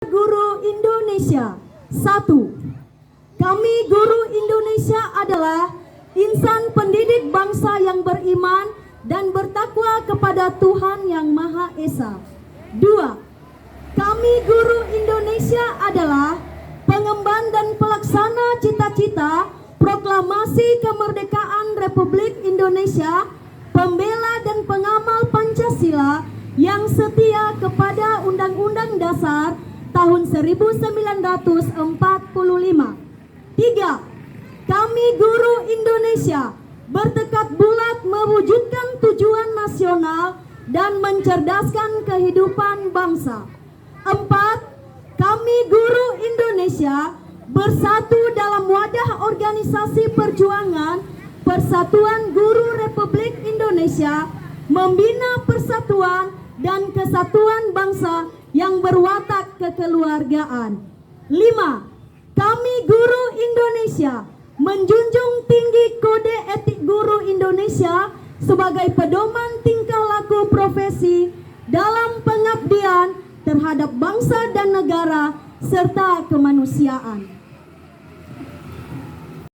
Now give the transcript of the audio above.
Guru Indonesia. 1. Kami guru Indonesia adalah insan pendidik bangsa yang beriman dan bertakwa kepada Tuhan Yang Maha Esa. 2. Kami guru Indonesia adalah pengemban dan pelaksana cita-cita proklamasi kemerdekaan Republik Indonesia, pembela dan pengamal Pancasila yang setia kepada Undang-Undang Dasar tahun 1945. 3. Kami guru Indonesia bertekad bulat mewujudkan tujuan nasional dan mencerdaskan kehidupan bangsa. 4. Kami guru Indonesia bersatu dalam wadah organisasi perjuangan Persatuan Guru Republik Indonesia, membina persatuan dan kesatuan bangsa yang berwatak kekeluargaan. 5. Kami guru Indonesia menjunjung tinggi kode etik guru Indonesia sebagai pedoman tingkah laku profesi dalam pengabdian terhadap bangsa dan negara serta kemanusiaan.